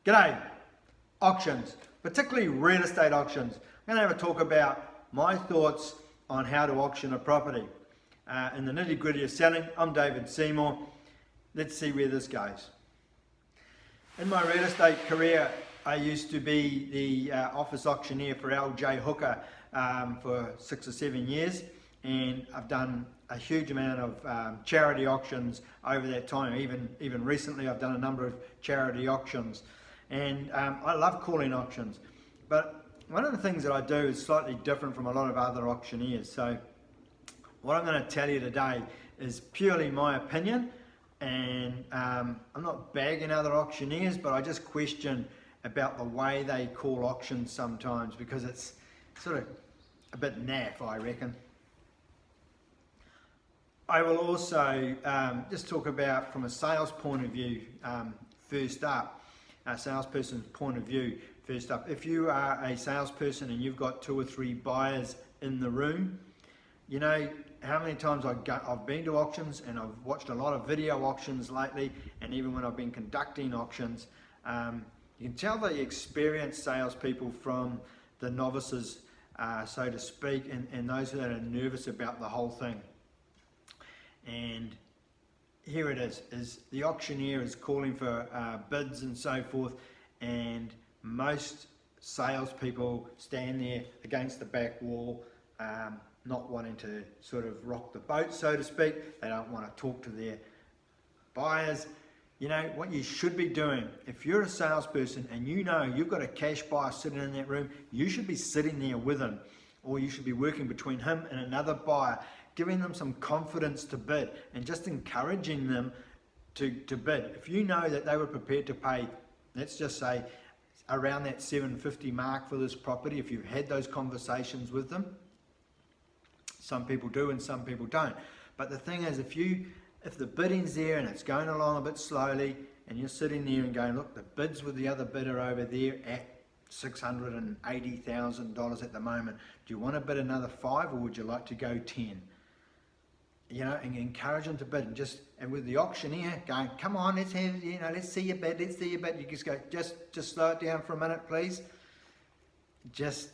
G'day. Auctions, particularly real estate auctions. I'm going to have a talk about my thoughts on how to auction a property. In the nitty gritty of selling, I'm David Seymour. Let's see where this goes. In my real estate career, I used to be the office auctioneer for LJ Hooker for 6 or 7 years, and I've done a huge amount of charity auctions over that time. Even recently I've done a number of charity auctions, and I love calling auctions, but one of the things that I do is slightly different from a lot of other auctioneers. So what I'm going to tell you today is purely my opinion, and I'm not bagging other auctioneers, but I just question about the way they call auctions sometimes, because it's sort of a bit naff, I reckon. I will also just talk about, from a sales point of view, first up, a salesperson's point of view first up. If you are a salesperson and you've got 2 or 3 buyers in the room, you know how many times I've been to auctions, and I've watched a lot of video auctions lately, and even when I've been conducting auctions, you can tell the experienced salespeople from the novices, so to speak, and those that are nervous about the whole thing. And here it is the auctioneer is calling for bids and so forth, and most salespeople stand there against the back wall, not wanting to sort of rock the boat, so to speak. They don't want to talk to their buyers. You know what you should be doing, if you're a salesperson and you know you've got a cash buyer sitting in that room, you should be sitting there with him, or you should be working between him and another buyer, giving them some confidence to bid and just encouraging them to bid. If you know that they were prepared to pay, let's just say, around that $750 mark for this property, if you've had those conversations with them, some people do and some people don't. But the thing is, if the bidding's there and it's going along a bit slowly, and you're sitting there and going, look, the bid's with the other bidder over there at $680,000 at the moment. Do you want to bid another 5, or would you like to go 10? You know, and encourage them to bid, and with the auctioneer going, come on, let's see your bid, You just go, just slow it down for a minute, please. Just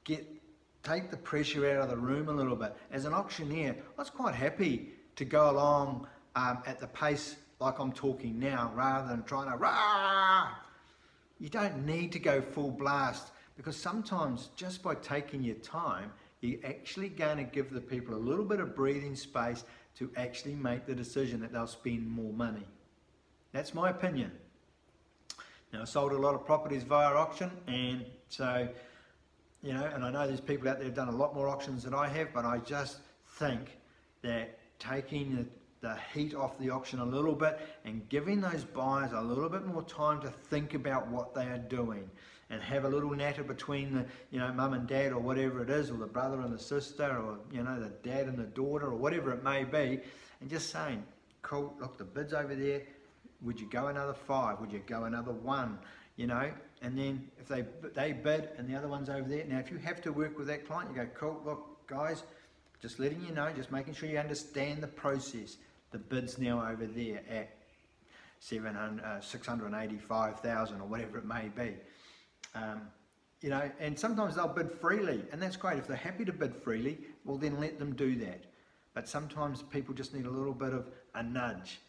take the pressure out of the room a little bit. As an auctioneer, I was quite happy to go along at the pace like I'm talking now, rather than trying to rah. You don't need to go full blast, because sometimes just by taking your time, you're actually going to give the people a little bit of breathing space to actually make the decision that they'll spend more money. That's my opinion. Now, I sold a lot of properties via auction, and so, you know, and I know there's people out there who've done a lot more auctions than I have, but I just think that taking the heat off the auction a little bit and giving those buyers a little bit more time to think about what they are doing, and have a little natter between the, you know, mum and dad, or whatever it is, or the brother and the sister, or, you know, the dad and the daughter, or whatever it may be, and just saying, cool, look, the bid's over there, would you go another 5, would you go another 1, you know? And then if they bid and the other one's over there, now if you have to work with that client, you go, cool, look guys, just letting you know, just making sure you understand the process. The bid's now over there at $685,000 or whatever it may be. You know, and sometimes they'll bid freely, and that's great. If they're happy to bid freely, well, then let them do that. But sometimes people just need a little bit of a nudge.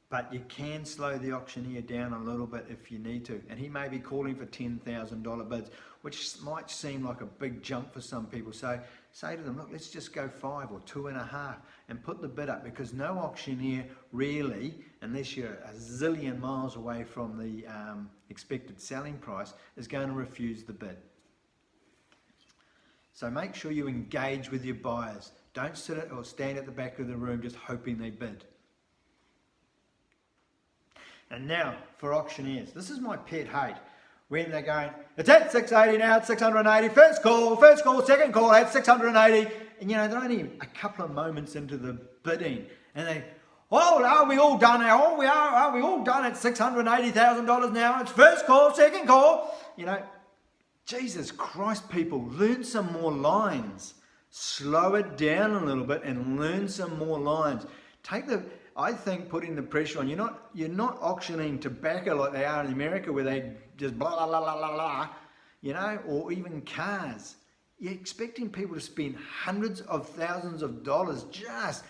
But you can slow the auctioneer down a little bit if you need to. And he may be calling for $10,000 bids, which might seem like a big jump for some people. So say to them, look, let's just go 5 or 2.5 and put the bid up, because no auctioneer really, unless you're a zillion miles away from the expected selling price, is going to refuse the bid. So make sure you engage with your buyers. Don't sit or stand at the back of the room just hoping they bid. And now for auctioneers, this is my pet hate. When they're going, it's at 680 now, it's 680, first call, second call at 680. And you know, they're only a couple of moments into the bidding, and they, oh, are we all done now? Oh, are we all done at $680,000 now? It's first call, second call. You know, Jesus Christ, people, learn some more lines. Slow it down a little bit and learn some more lines. I think putting the pressure on, you're not auctioning tobacco like they are in America, where they just blah, blah, blah, blah, blah, blah, you know, or even cars. You're expecting people to spend hundreds of thousands of dollars. Just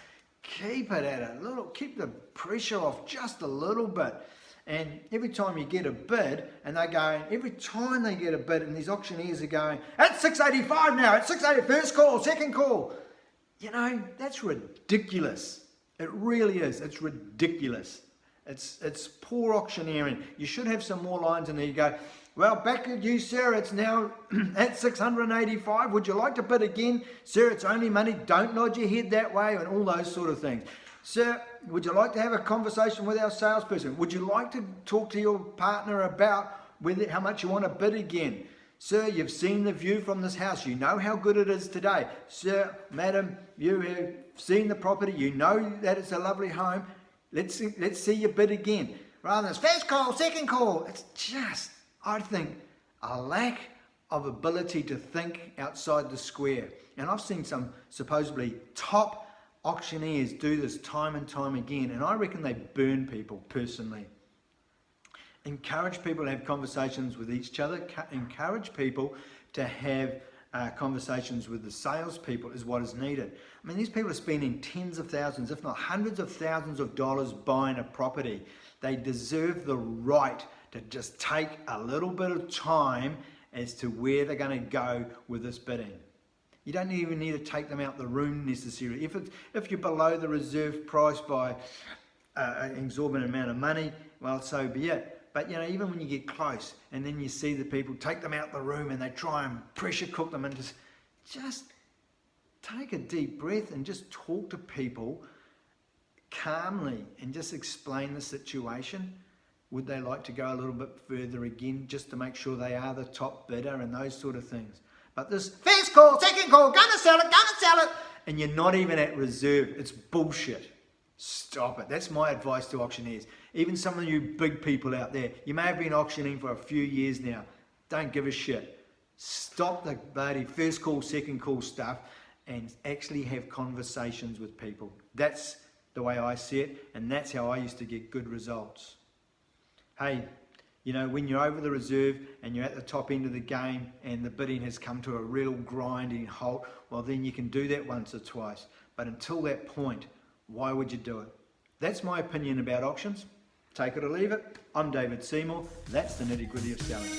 keep it at a little, keep the pressure off just a little bit. And every time you get a bid, and they're going, every time they get a bid, and these auctioneers are going, at 685 now, at 680, first call, second call. You know, that's ridiculous. It really is. It's ridiculous. It's poor auctioneering. You should have some more lines in there. You go, well, back at you, sir. It's now at 685. Would you like to bid again? Sir, it's only money. Don't nod your head that way, and all those sort of things. Sir, would you like to have a conversation with our salesperson? Would you like to talk to your partner about how much you want to bid again? Sir, you've seen the view from this house. You know how good it is today. Sir, madam, you have seen the property. You know that it's a lovely home. Let's see you bid again. Rather than first call, second call. It's just, I think, a lack of ability to think outside the square. And I've seen some supposedly top auctioneers do this time and time again, and I reckon they burn people personally. Encourage people to have conversations with each other. Encourage people to have conversations with the salespeople is what is needed. I mean, these people are spending tens of thousands, if not hundreds of thousands of dollars buying a property. They deserve the right to just take a little bit of time as to where they're going to go with this bidding. You don't even need to take them out the room necessarily. If you're below the reserve price by an exorbitant amount of money, well, so be it. But, you know, even when you get close and then you see the people, take them out the room and they try and pressure cook them, and just take a deep breath and just talk to people calmly and just explain the situation. Would they like to go a little bit further again, just to make sure they are the top bidder and those sort of things. But this first call, second call, gonna sell it, and you're not even at reserve. It's bullshit. Stop it. That's my advice to auctioneers. Even some of you big people out there, you may have been auctioning for a few years now. Don't give a shit. Stop the bloody first call, second call stuff and actually have conversations with people. That's the way I see it, and that's how I used to get good results. Hey, you know, when you're over the reserve and you're at the top end of the game and the bidding has come to a real grinding halt, well, then you can do that once or twice. But until that point, why would you do it? That's my opinion about auctions. Take it or leave it. I'm David Seymour. That's the nitty-gritty of selling.